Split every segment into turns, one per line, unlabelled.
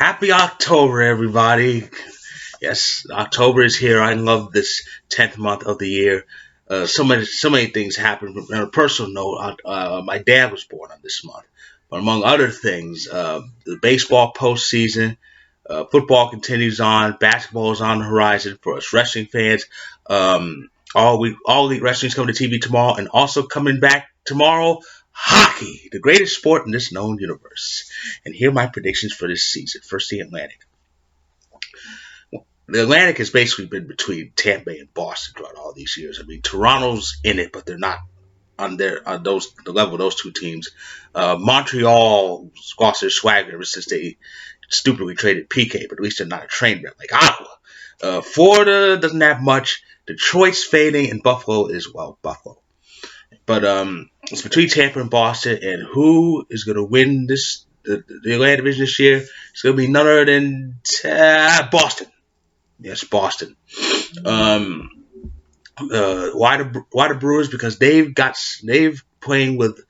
Happy October, everybody. Yes, October is here. I love this 10th month of the year. So many things happen. On a personal note, my dad was born on this month. But among other things, the baseball postseason, football continues on, basketball is on the horizon for us wrestling fans. All Elite Wrestling is coming to TV tomorrow, and also coming back tomorrow, hockey, the greatest sport in this known universe. And here are my predictions for this season. First, the Atlantic. The Atlantic has basically been between Tampa Bay and Boston throughout all these years. I mean, Toronto's in it, but they're not on the level of those two teams. Montreal lost their swagger ever since they stupidly traded PK, but at least they're not a train wreck like Ottawa. Florida doesn't have much. Detroit's fading, and Buffalo is, well, Buffalo. But it's between Tampa and Boston, and who is going to win the Atlantic Division this year? It's going to be none other than Boston. Yes, Boston. Um, why the Brewers? Because they've playing with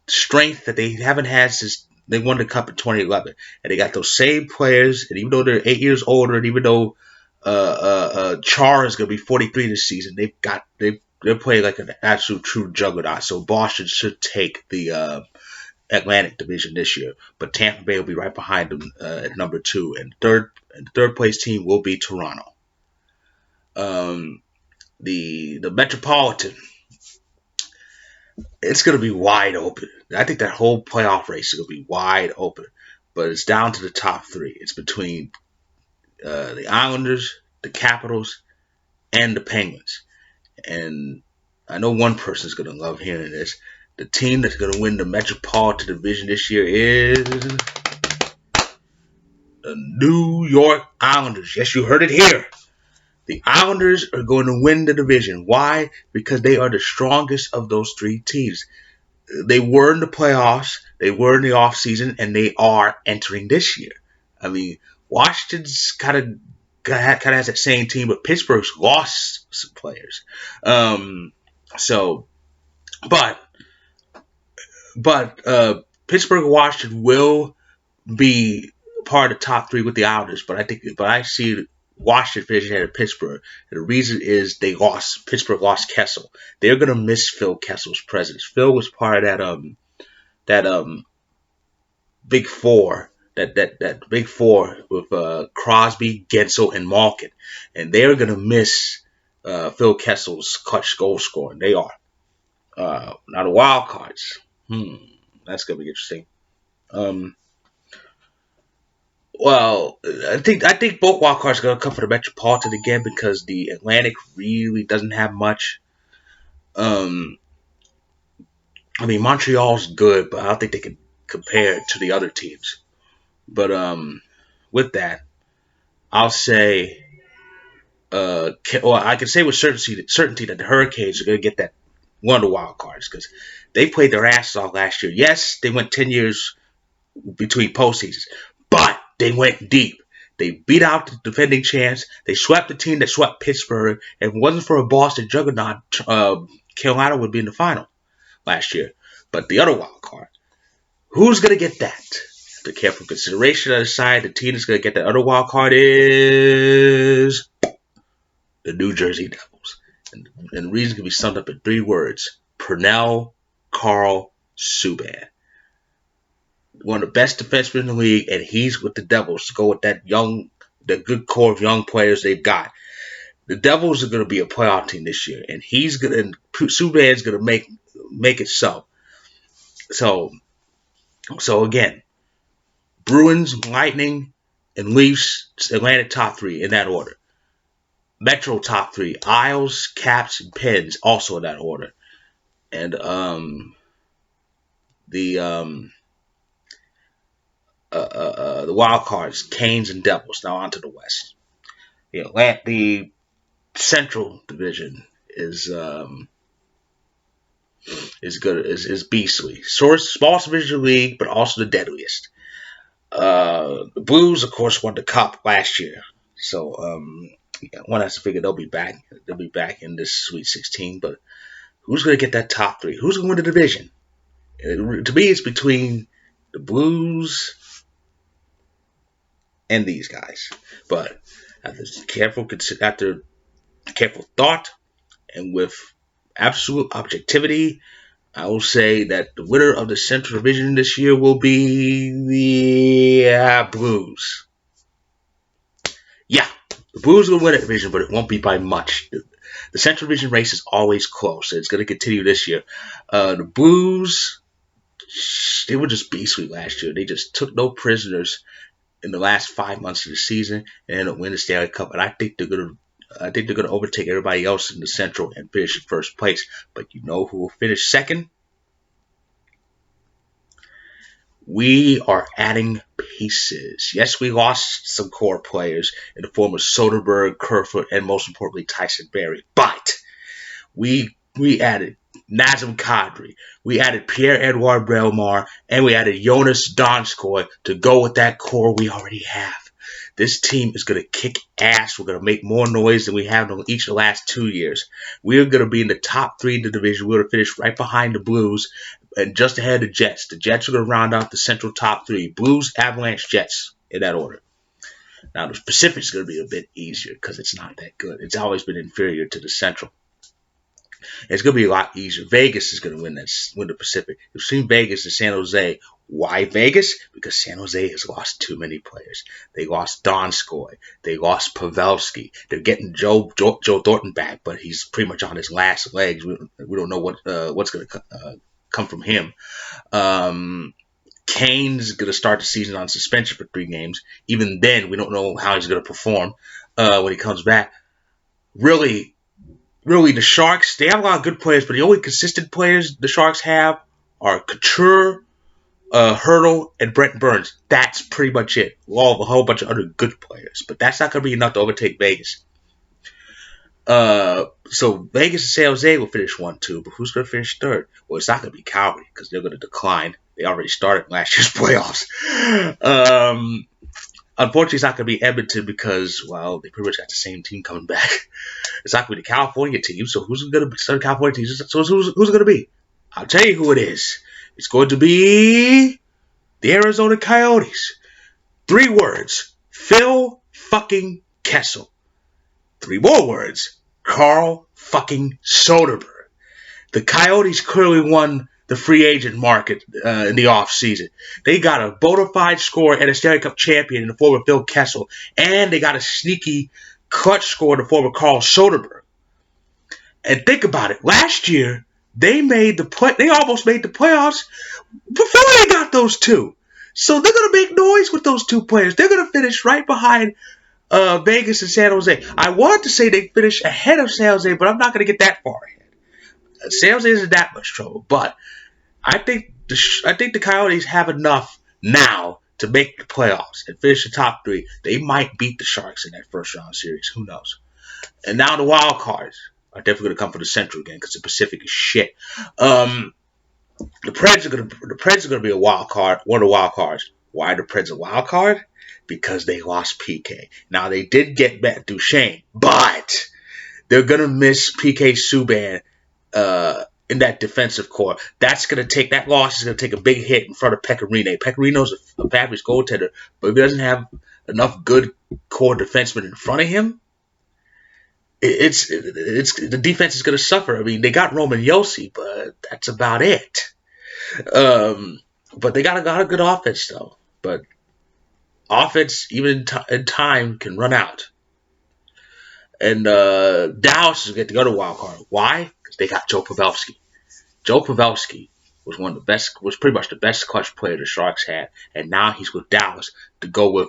strength that they haven't had since they won the Cup in 2011, and they got those same players. And even though they're 8 years older, and even though Char is going to be 43 this season, they're playing like an absolute true juggernaut. So Boston should take the Atlantic Division this year, but Tampa Bay will be right behind them at number 2, and the third place team will be Toronto. The Metropolitan, it's going to be wide open. I think that whole playoff race is going to be wide open, but it's down to the top 3. It's between the Islanders, the Capitals, and the Penguins. And I know one person is going to love hearing this. The team that's going to win the Metropolitan Division this year is the New York Islanders. Yes, you heard it here. The Islanders are going to win the division. Why? Because they are the strongest of those 3 teams. They were in the playoffs, they were in the offseason, and they are entering this year. I mean, Washington's kind of has that same team, but Pittsburgh's lost some players. So, but Pittsburgh and Washington will be part of the top 3 with the Islanders. But I see Washington finishing ahead of Pittsburgh. And the reason is Pittsburgh lost Kessel. They're gonna miss Phil Kessel's presence. Phil was part of that big four. That big four with Crosby, Gensel, and Malkin. And they're gonna miss Phil Kessel's clutch goal scoring. They are. Now the wild cards. That's gonna be interesting. Well, I think both wild cards are going to come for the Metropolitan again because the Atlantic really doesn't have much. I mean, Montreal's good, but I don't think they can compare it to the other teams. But with that, I'll say, I can say with certainty that the Hurricanes are going to get that one of the wild cards because they played their asses off last year. Yes, they went 10 years between postseasons, but they went deep. They beat out the defending champs. They swept the team that swept Pittsburgh. If it wasn't for a Boston juggernaut, Carolina would be in the final last year. But the other wild card, who's going to get that? The careful consideration on the side, the team that's going to get that other wild card is the New Jersey Devils. And the reason can be summed up in 3 words. Pernell Carl Subban. One of the best defensemen in the league, and he's with the Devils to go with the good core of young players they've got. The Devils are going to be a playoff team this year, and Subban's going to make it so. So again, Bruins, Lightning, and Leafs, Atlantic top 3 in that order. Metro top 3, Isles, Caps, and Pens also in that order, and the wild cards, Canes and Devils. Now on to the West. The Central Division is good is beastly. Smallest division of the league, but also the deadliest. The Blues, of course, won the Cup last year, so one has to figure they'll be back. They'll be back in this Sweet 16. But who's going to get that top 3? Who's going to win the division? To me, it's between the Blues, and these guys. But after careful thought and with absolute objectivity, I will say that the winner of the Central Division this year will be the Blues. Yeah, the Blues will win that division, but it won't be by much. The Central Division race is always close. It's going to continue this year. The Blues, they were just beastly last year. They just took no prisoners in the last 5 months of the season and ended up winning the Stanley Cup. And I think they're gonna overtake everybody else in the Central and finish in first place. But you know who will finish second? We are adding pieces. Yes, we lost some core players in the form of Soderbergh, Kerfoot, and most importantly Tyson Barrie. But we added Nazem Kadri, we added Pierre-Edouard Bellemare, and we added Jonas Donskoy to go with that core we already have. This team is going to kick ass. We're going to make more noise than we have in each of the last 2 years. We are going to be in the top 3 in the division. We're going to finish right behind the Blues and just ahead of the Jets. The Jets are going to round out the Central top 3. Blues, Avalanche, Jets, in that order. Now, the Pacific is going to be a bit easier because it's not that good. It's always been inferior to the Central. It's going to be a lot easier. Vegas is going to win the Pacific. We've seen Vegas and San Jose. Why Vegas? Because San Jose has lost too many players. They lost Donskoy. They lost Pavelski. They're getting Joe Thornton back, but he's pretty much on his last legs. We don't know what's going to come from him. Kane's going to start the season on suspension for 3 games. Even then, we don't know how he's going to perform when he comes back. Really, the Sharks, they have a lot of good players, but the only consistent players the Sharks have are Couture, Hurdle, and Brent Burns. That's pretty much it. Well, a whole bunch of other good players, but that's not going to be enough to overtake Vegas. So Vegas and San Jose will finish 1-2, but who's going to finish third? Well, it's not going to be Calgary because they're going to decline. They already started last year's playoffs. Unfortunately, it's not going to be Edmonton because, well, they pretty much got the same team coming back. It's not going to be the California team. So who's going to be the California team? So who's it going to be? I'll tell you who it is. It's going to be the Arizona Coyotes. 3 words. Phil fucking Kessel. 3 more words. Carl fucking Soderbergh. The Coyotes clearly won the free agent market in the offseason. They got a bona fide scorer and a Stanley Cup champion in the form of Phil Kessel, and they got a sneaky clutch scorer in the form of Carl Soderbergh. And think about it. Last year, they almost made the playoffs before they got those 2. So they're going to make noise with those 2 players. They're going to finish right behind Vegas and San Jose. I wanted to say they finish ahead of San Jose, but I'm not going to get that far ahead. San Jose isn't that much trouble, but I think the Coyotes have enough now to make the playoffs and finish the top 3. They might beat the Sharks in that first round series. Who knows? And now the wild cards are definitely going to come for the Central again because the Pacific is shit. The Preds are going to be a wild card, one of the wild cards. Why are the Preds a wild card? Because they lost PK. Now they did get back Duchesne, but they're going to miss PK Subban in that defensive core. That loss is going to take a big hit in front of Pecorino. Pecorino's a fabulous goaltender, but if he doesn't have enough good core defensemen in front of him, it's the defense is going to suffer. I mean, they got Roman Josi, but that's about it. But they got a good offense though. But offense, even in time, can run out. And Dallas is getting the other wild card. Why? Because they got Joe Pavelski. Joe Pavelski was pretty much the best clutch player the Sharks had, and now he's with Dallas to go with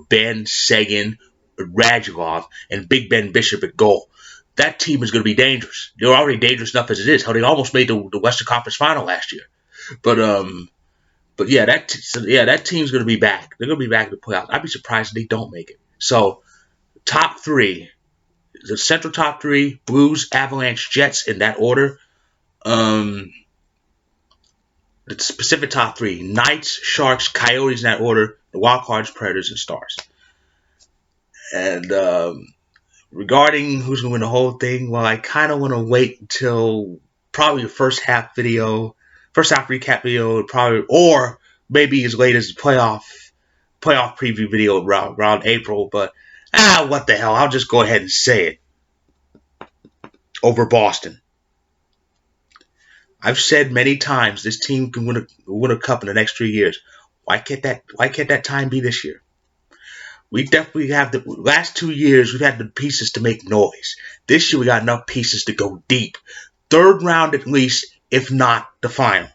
Ben Seguin, Radulov, and Big Ben Bishop at goal. That team is going to be dangerous. They're already dangerous enough as it is. How they almost made the Western Conference Final last year. But yeah, that team's going to be back. They're going to be back in the playoffs. I'd be surprised if they don't make it. So, top 3, the Central top 3: Blues, Avalanche, Jets in that order. The Pacific top 3: Knights, Sharks, Coyotes in that order. The Wild Cards, Predators, and Stars. And regarding who's going to win the whole thing, well, I kind of want to wait until probably the first half recap video, probably, or maybe as late as the playoff playoff preview video around April, but what the hell? I'll just go ahead and say it. Over Boston. I've said many times this team can win a cup in the next 3 years. Why can't that time be this year? We definitely have the last 2 years. We've had the pieces to make noise. This year we got enough pieces to go deep, third round at least, if not the final.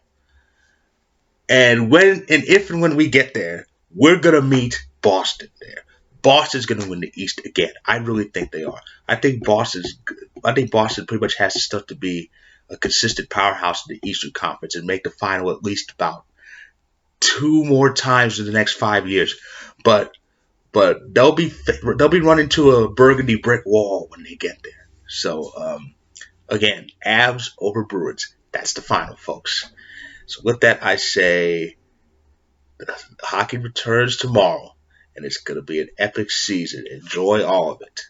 And if and when we get there, we're gonna meet Boston there. Boston's gonna win the East again. I really think they are. I think Boston pretty much has the stuff to be a consistent powerhouse in the Eastern Conference and make the final at least about 2 more times in the next 5 years. But they'll be running to a burgundy brick wall when they get there. So again, Avs over Bruins. That's the final, folks. So with that, I say hockey returns tomorrow, and it's going to be an epic season. Enjoy all of it.